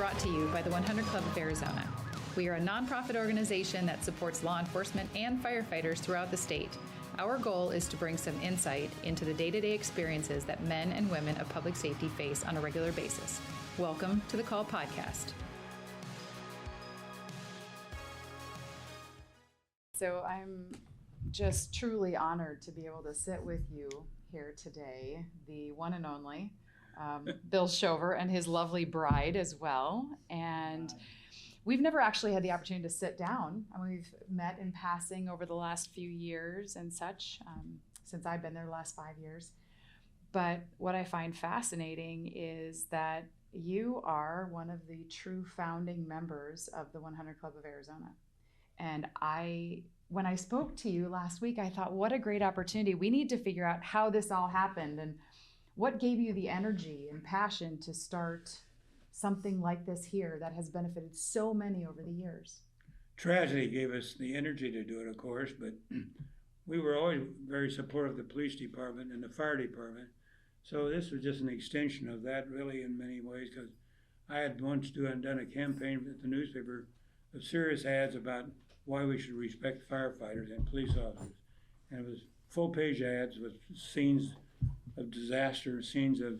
brought to you by the 100 Club of Arizona. We are a nonprofit organization that supports law enforcement and firefighters throughout the state. Our goal is to bring some insight into the day-to-day experiences that men and women of public safety face on a regular basis. Welcome to the Call Podcast. So I'm just truly honored to be able to sit with you here today, the one and only Bill Shover and his lovely bride as well. And we've never actually had the opportunity to sit down. I mean, we've met in passing over the last few years and such, since I've been there the last 5 years. But what I find fascinating is that you are one of the true founding members of the 100 Club of Arizona. And when I spoke to you last week, I thought, what a great opportunity. We need to figure out how this all happened and what gave you the energy and passion to start something like this here that has benefited so many over the years. Tragedy gave us the energy to do it, of course, but we were always very supportive of the police department and the fire department. So this was just an extension of that, really, in many ways, because I had once done a campaign at the newspaper of serious ads about why we should respect firefighters and police officers. And it was full-page ads with scenes of disaster, scenes of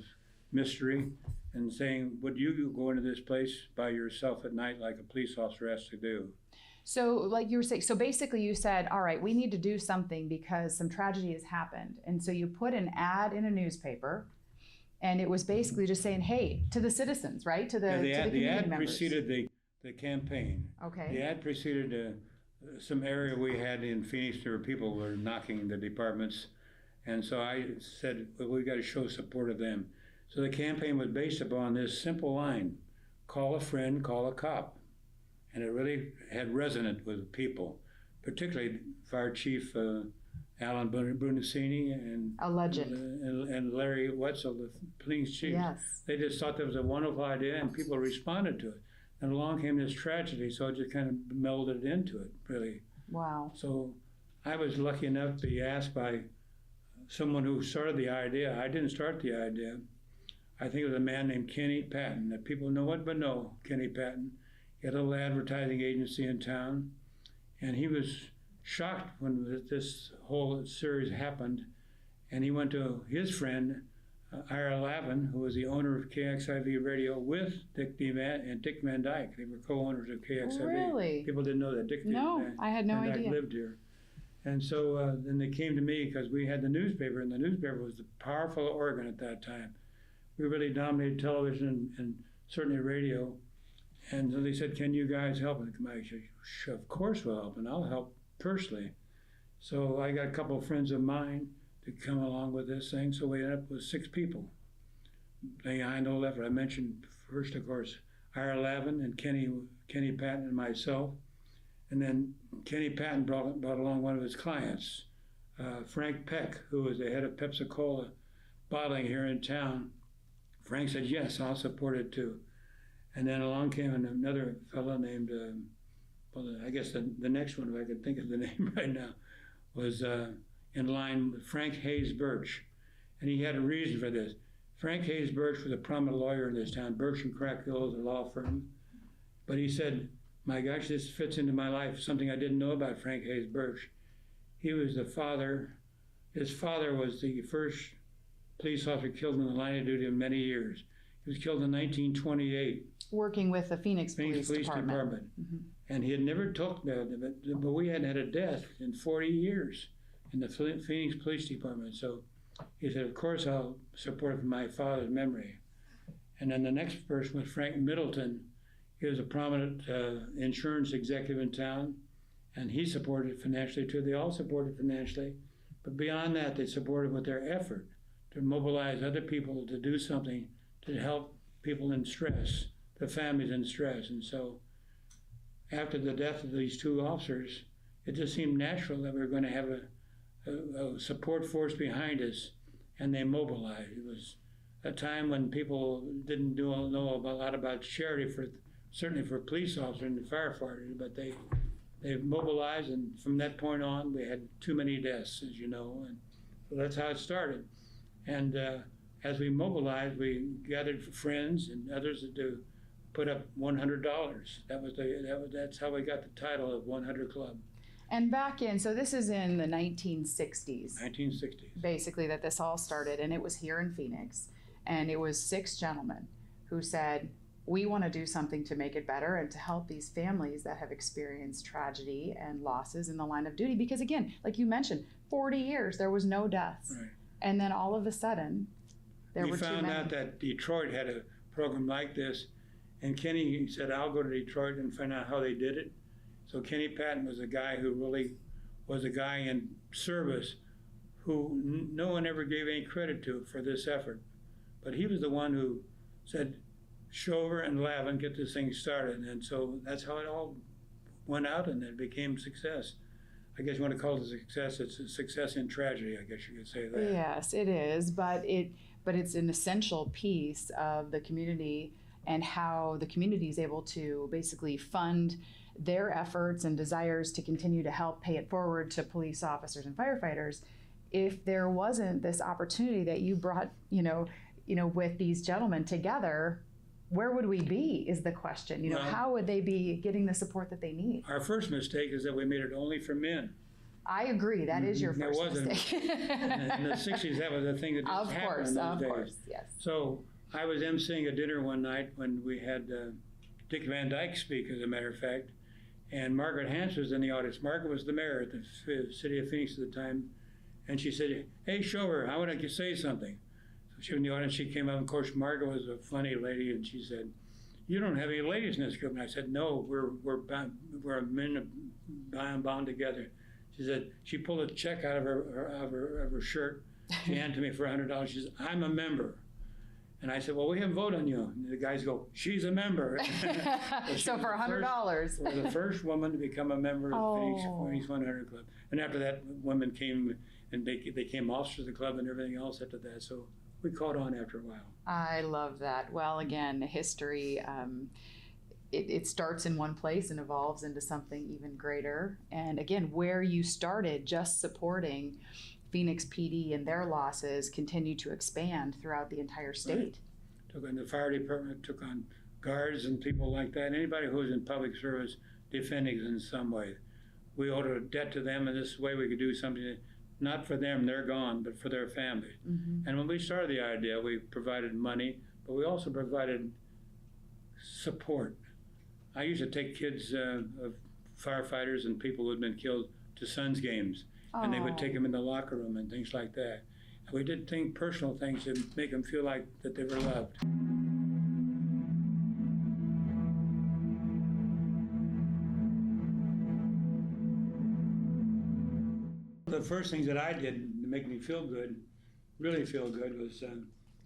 mystery, and saying, would you go into this place by yourself at night like a police officer has to do? So like you were saying, so basically you said, all right, we need to do something because some tragedy has happened. And so you put an ad in a newspaper, and it was basically just saying, hey, to the citizens, right? To the community the ad members. Preceded the campaign. Okay. The ad preceded some area we had in Phoenix where people were knocking the departments. And so I said, well, we got to show support of them. So the campaign was based upon this simple line: call a friend, call a cop. And it really had resonance with people, particularly Fire Chief Alan Brunacini and a legend, and Larry Wetzel, the police chief. Yes. They just thought that was a wonderful idea, and people responded to it. And along came this tragedy, so it just kind of melded into it, really. Wow. So I was lucky enough to be asked by someone who started the idea. I didn't start the idea. I think it was a man named Kenny Patton, that people know it but know Kenny Patton. He had a little advertising agency in town, and he was shocked when this whole series happened, and he went to his friend, Ira Lavin, who was the owner of KXIV Radio with Dick Van Dyke. They were co-owners of KXIV. Really? People didn't know that. I had no Van Dyke idea. lived here. And so then they came to me because we had the newspaper, and the newspaper was the powerful organ at that time. We really dominated television and certainly radio. And so they said, can you guys help? And I said, sure, of course we'll help, and I'll help personally. So I got a couple of friends of mine to come along with this thing. So we ended up with 6 people behind all effort. I mentioned first, of course, Ira Lavin and Kenny Patton and myself. And then Kenny Patton brought along one of his clients, Frank Peck, who was the head of Pepsi-Cola bottling here in town. Frank said, yes, I'll support it too. And then along came another fellow named, I guess the next one, if I could think of the name right now, was in line with Frank Hayes Birch. And he had a reason for this. Frank Hayes Birch was a prominent lawyer in this town. Birch and Crackhill is a law firm. But he said, my gosh, this fits into my life, something I didn't know about Frank Hayes Birch. He was the father, his father was the first police officer killed in the line of duty in many years. He was killed in 1928. Working with the Phoenix Police Department. Mm-hmm. And he had never talked about it, but we hadn't had a death in 40 years in the Phoenix Police Department. So he said, of course I'll support my father's memory. And then the next person was Frank Middleton. He was a prominent insurance executive in town, and he supported financially too. They all supported financially. But beyond that, they supported with their effort to mobilize other people to do something to help people in stress, the families in stress. And so after the death of these 2 officers, it just seemed natural that we were going to have a support force behind us, and they mobilized. It was a time when people didn't know a lot about charity, certainly for police officers and firefighters, but they mobilized, and from that point on, we had too many deaths, as you know, and so that's how it started. And as we mobilized, we gathered friends and others to put up $100. That's how we got the title of 100 Club. And back in, so this is in the 1960s. 1960s. Basically, that this all started, and it was here in Phoenix. And it was 6 gentlemen who said, we want to do something to make it better and to help these families that have experienced tragedy and losses in the line of duty. Because again, like you mentioned, 40 years, there was no deaths. Right. And then all of a sudden, there were too many. We found out that Detroit had a program like this, and Kenny said, I'll go to Detroit and find out how they did it. So Kenny Patton was a guy who really was a guy in service who no one ever gave any credit to for this effort. But he was the one who said, Shover and Lavin, get this thing started. And so that's how it all went out, and it became success. I guess you want to call it a success. It's a success in tragedy, I guess you could say that. Yes, it is, but it's an essential piece of the community and how the community is able to basically fund their efforts and desires to continue to help pay it forward to police officers and firefighters. If there wasn't this opportunity that you brought, with these gentlemen together, where would we be is the question. Well, how would they be getting the support that they need? Our first mistake is that we made it only for men. I agree. That is your There first wasn't. mistake. In the 60s, that was a thing that just happened in those days. Of course, yes. So I was emceeing a dinner one night when we had Dick Van Dyke speak, as a matter of fact, and Margaret Hance was in the audience. Margaret was the mayor at the city of Phoenix at the time, and she said, hey, Shover, I want to say something. So she was in the audience, she came up, and of course, Margaret was a funny lady, and she said, you don't have any ladies in this group. And I said, no, we're men bound together. She said, she pulled a check out of her shirt. She handed to me for $100. She said, I'm a member. And I said, well, we haven't voted on you. And the guys go, she's a member. So for $100. We're the first woman to become a member of the Phoenix 100 Club. And after that, women came and they became officers of the club and everything else after that. So we caught on after a while. I love that. Well, again, history, it starts in one place and evolves into something even greater. And again, where you started just supporting Phoenix PD and their losses continue to expand throughout the entire state. Right. Took on the fire department, took on guards and people like that. Anybody who was in public service defending in some way. We owed a debt to them, and this way we could do something not for them, they're gone, but for their family. Mm-hmm. And when we started the idea, we provided money, but we also provided support. I used to take kids of firefighters and people who had been killed to Suns games, and they would take them in the locker room and things like that. And we did personal things to make them feel like that they were loved. The first things that I did to make me feel good, really feel good, was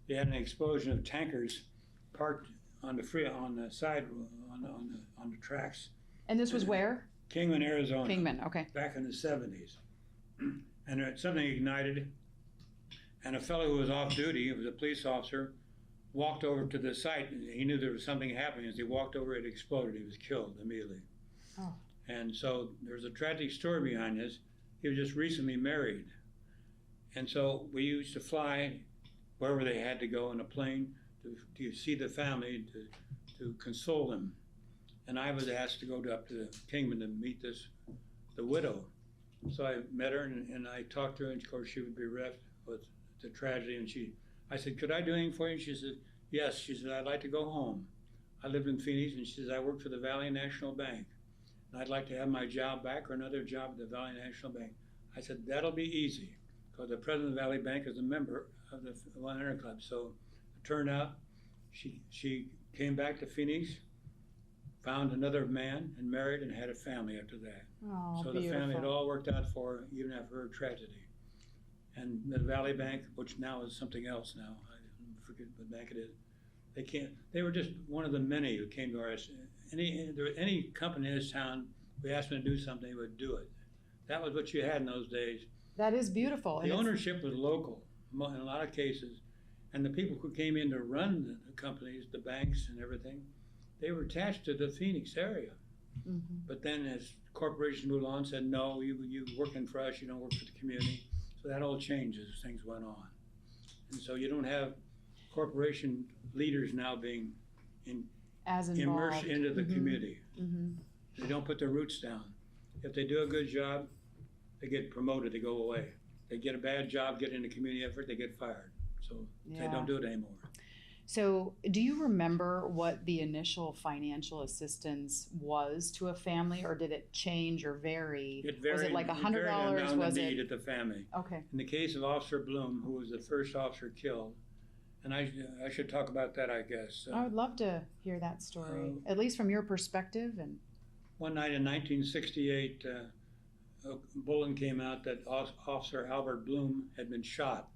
they had an explosion of tankers parked on the side on the tracks. And this was where? Kingman, Arizona. Kingman, okay. Back in the 70s. And something ignited, and a fellow who was off duty, he was a police officer, walked over to the site. He knew there was something happening. As he walked over, it exploded. He was killed immediately. Oh. And so there's a tragic story behind this. He was just recently married. And so we used to fly wherever they had to go in a plane to see the family, to console them. And I was asked to go up to Kingman to meet the widow. So I met her and I talked to her, and of course she was bereft with the tragedy. And I said, could I do anything for you? And she said, yes. She said, I'd like to go home. I lived in Phoenix, and she says, I work for the Valley National Bank. And I'd like to have my job back or another job at the Valley National Bank. I said, that'll be easy, because the president of the Valley Bank is a member of the 100 Club. So it turned out she came back to Phoenix, found another man, and married and had a family after that. Oh, so beautiful. The family had all worked out for her, even after her tragedy. And the Valley Bank, which now is something else now, I forget what bank it is, they were just one of the many who came to our, any company in this town, we asked them to do something, they would do it. That was what you had in those days. That is beautiful. The ownership was local in a lot of cases, and the people who came in to run the companies, the banks and everything, they were attached to the Phoenix area. Mm-hmm. But then as corporations moved on, said, no, you're working for us, you don't work for the community. So that all changed as things went on. And so you don't have corporation leaders now being as immersed involved. into the community. Mm-hmm. They don't put their roots down. If they do a good job, they get promoted, they go away. They get a bad job, get into community effort, they get fired. So they don't do it anymore. So do you remember what the initial financial assistance was to a family, or did it change or vary? It varied, was it like $100? Was Was it? it? At the family. Okay. In the case of Officer Bluhm, who was the first officer killed, and I should talk about that, I guess. I would love to hear that story, at least from your perspective. And one night in 1968, a bulletin came out that Officer Albert Bluhm had been shot.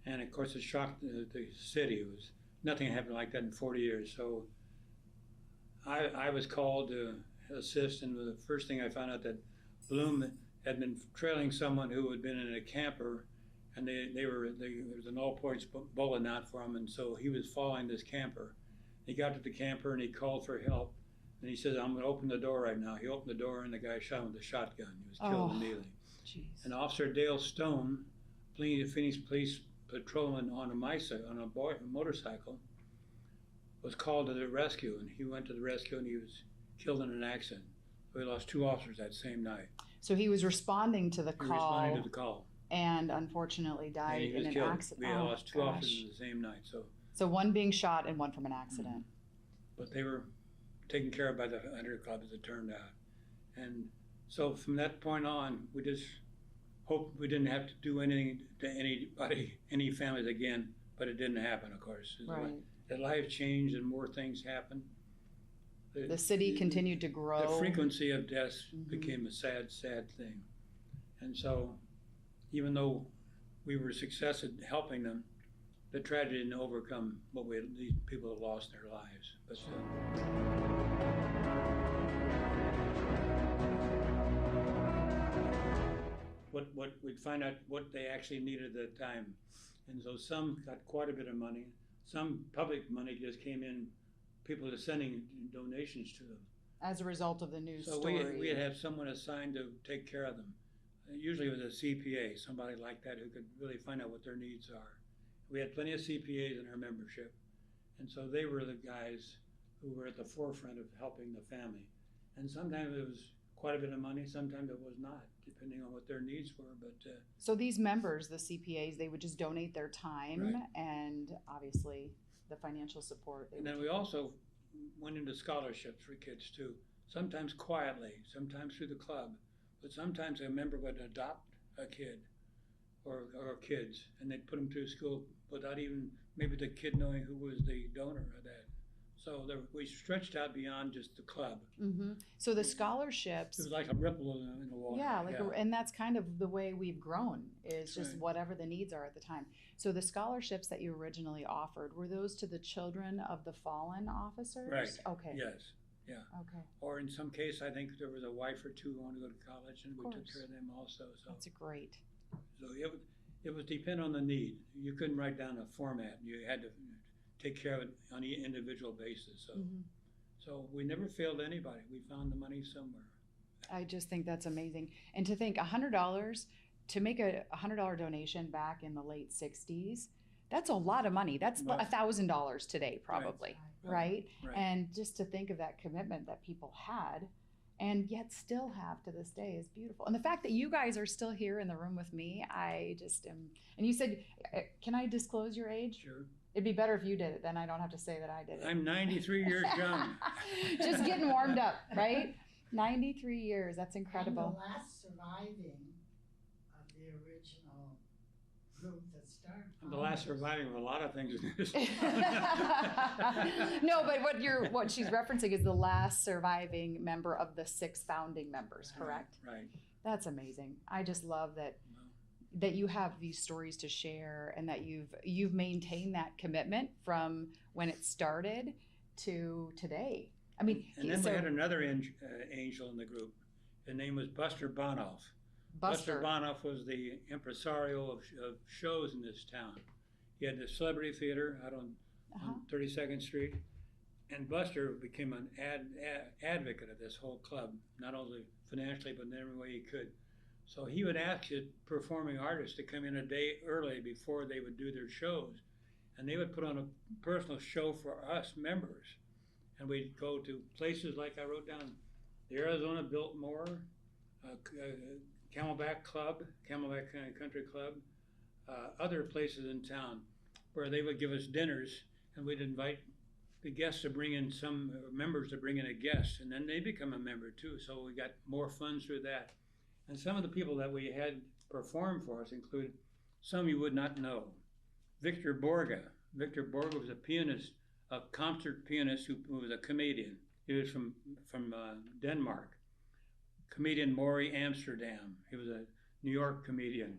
And of course it shocked the city. It was nothing happened like that in 40 years. So I was called to assist, and the first thing I found out that Bluhm had been trailing someone who had been in a camper, and there was an all points bulletin out for him, and so he was following this camper. He got to the camper and he called for help, and he says, "I'm going to open the door right now." He opened the door and the guy shot him with a shotgun. He was killed immediately. Geez. And Officer Dale Stone, Phoenix Police patrolman on a motorcycle, was called to the rescue, and he went to the rescue and he was killed in an accident. So we lost 2 officers that same night. So he was responding to the call. And unfortunately died in an accident. We lost 2 officers the same night. So one being shot and one from an accident. But they were taken care of by the Hunter Club, as it turned out. And so from that point on, we just hoped we didn't have to do anything to anybody, any families again, but it didn't happen, of course. Right. The life changed and more things happened. The city continued to grow. The frequency of deaths became a sad, sad thing. And so even though we were success at helping them, the tragedy didn't overcome what these people have lost their lives. But what we'd find out what they actually needed at the time. And so some got quite a bit of money. Some public money just came in. People are sending donations to them. As a result of the news story. So we'd have someone assigned to take care of them. Usually it was a CPA, somebody like that who could really find out what their needs are. We had plenty of CPAs in our membership. And so they were the guys who were at the forefront of helping the family. And sometimes it was quite a bit of money, sometimes it was not, depending on what their needs were. But so these members, the CPAs, they would just donate their time and obviously the financial support. And then we also went into scholarships for kids too, sometimes quietly, sometimes through the club, but sometimes a member would adopt a kid or kids, and they'd put them through school without even maybe the kid knowing who was the donor of that. So we stretched out beyond just the club. Mm-hmm. So the scholarships. It was like a ripple in the water. Yeah, and that's kind of the way we've grown, is just whatever the needs are at the time. So the scholarships that you originally offered, were those to the children of the fallen officers? Right. Okay. Yes. Yeah. Okay. Or in some case, I think there was a wife or two who wanted to go to college, and we took care of them also. So that's great. So it would depend on the need. You couldn't write down a format. You had to take care of it on an individual basis. So, so we never failed anybody. We found the money somewhere. I just think that's amazing. And to think $100, to make a $100 donation back in the late 60s, that's a lot of money. That's $1,000 today, probably, right? And just to think of that commitment that people had and yet still have to this day is beautiful. And the fact that you guys are still here in the room with me, I just am. And you said, can I disclose your age? Sure. It'd be better if you did it, then I don't have to say that I did it. I'm 93 years young. Just getting warmed up, right? 93 years, that's incredible. I'm the last surviving of the original group that started. I'm the last surviving of a lot of things in this. No, but what she's referencing is the last surviving member of the 6 founding members, correct? Right. That's amazing. I just love that you have these stories to share, and that you've maintained that commitment from when it started to today. I mean, and then we had another angel in the group. His name was Buster Bonoff. Buster Bonoff was the impresario of shows in this town. He had the Celebrity Theater out on 32nd Street, and Buster became an advocate of this whole club, not only financially but in every way he could. So he would ask his performing artists to come in a day early before they would do their shows, and they would put on a personal show for us members. And we'd go to places like I wrote down, the Arizona Biltmore, Camelback Country Club, other places in town where they would give us dinners, and we'd invite the guests to bring in some members to bring in a guest, and then they become a member too. So we got more funds through that. And some of the people that we had perform for us include some you would not know. Victor Borge. Victor Borge was a pianist, a concert pianist who was a comedian. He was from Denmark. Comedian Maury Amsterdam. He was a New York comedian.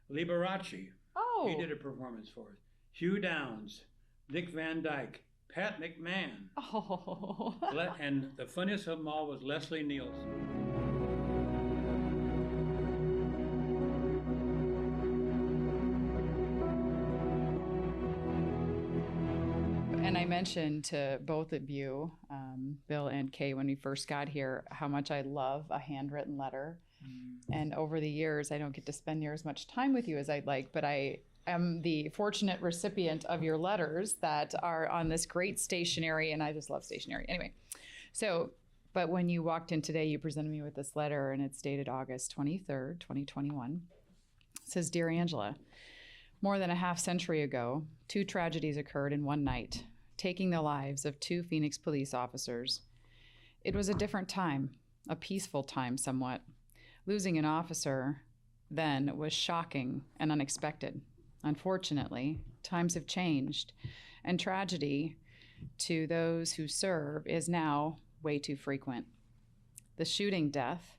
Liberace. Oh. He did a performance for us. Hugh Downs, Dick Van Dyke, Pat McMahon. Oh. And the funniest of them all was Leslie Nielsen. And I mentioned to both of you, Bill and Kay, when we first got here, how much I love a handwritten letter. And over the years, I don't get to spend near as much time with you as I'd like, but I am the fortunate recipient of your letters that are on this great stationery, and I just love stationery. Anyway, so, but when you walked in today, you presented me with this letter, and it's dated August 23rd, 2021. It says, "Dear Angela, more than a half century ago, 2 tragedies occurred in one night, taking the lives of 2 Phoenix police officers. It was a different time, a peaceful time somewhat. Losing an officer then was shocking and unexpected. Unfortunately, times have changed, and tragedy to those who serve is now way too frequent. The shooting death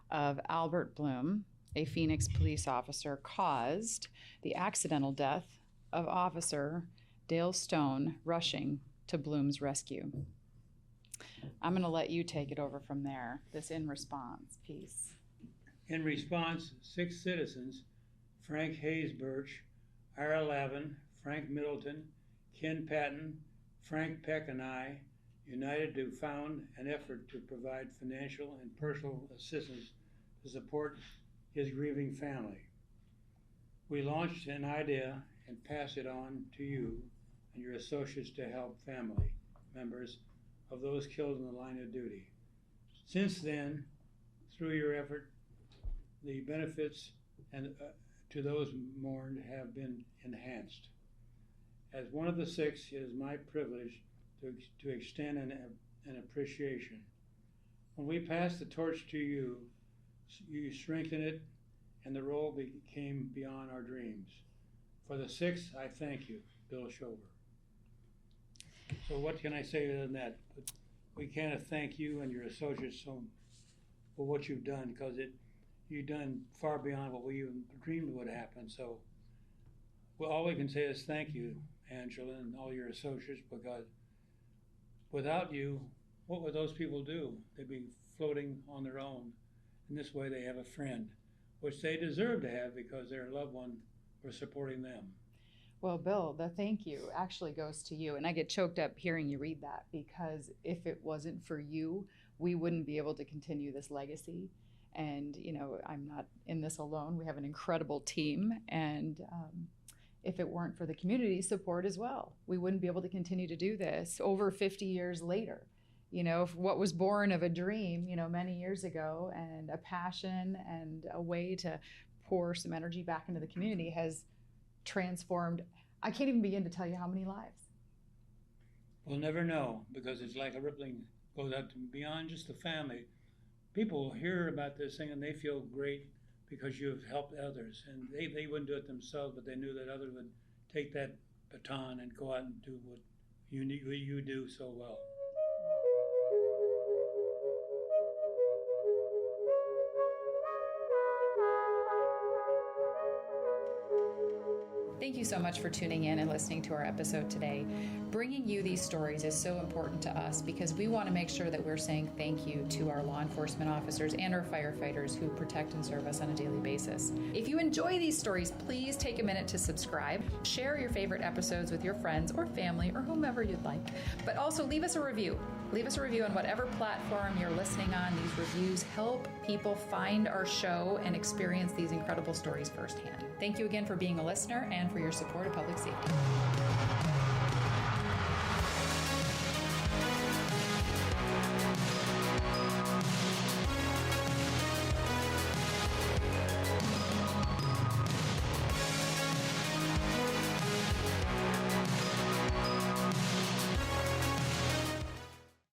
of Albert Bluhm, a Phoenix police officer, caused the accidental death of Officer Dale Stone rushing to Bloom's rescue." I'm going to let you take it over from there, this in response piece. In response, 6 citizens, Frank Hayes Birch, Ira Lavin, Frank Middleton, Ken Patton, Frank Peck, and I, united to found an effort to provide financial and personal assistance to support his grieving family. We launched an idea and passed it on to you and your associates to help family members of those killed in the line of duty. Since then, through your effort, the benefits and to those mourned have been enhanced. As one of the 6, it is my privilege to extend an appreciation. When we passed the torch to you, you strengthened it, and the role became beyond our dreams. For the 6, I thank you, Bill Shover. So what can I say other than that? But we can't thank you and your associates for what you've done, because you've done far beyond what we even dreamed would happen. So all we can say is thank you, Angela, and all your associates, because without you, what would those people do? They'd be floating on their own. In this way, they have a friend, which they deserve to have because their loved one was supporting them. Well, Bill, the thank you actually goes to you. And I get choked up hearing you read that, because if it wasn't for you, we wouldn't be able to continue this legacy. And, you know, I'm not in this alone. We have an incredible team. And if it weren't for the community support as well, we wouldn't be able to continue to do this over 50 years later. You know, what was born of a dream, you know, many years ago, and a passion and a way to pour some energy back into the community has transformed. I can't even begin to tell you how many lives. We'll never know, because it's like a rippling goes out to beyond just the family. People hear about this thing and they feel great because you've helped others, and they wouldn't do it themselves, but they knew that others would take that baton and go out and do what you do so well. Thank you so much for tuning in and listening to our episode today. Bringing you these stories is so important to us because we want to make sure that we're saying thank you to our law enforcement officers and our firefighters who protect and serve us on a daily basis. If you enjoy these stories, please take a minute to subscribe, share your favorite episodes with your friends or family or whomever you'd like, but also leave us a review. Leave us a review on whatever platform you're listening on. These reviews help people find our show and experience these incredible stories firsthand. Thank you again for being a listener and for your support of public safety.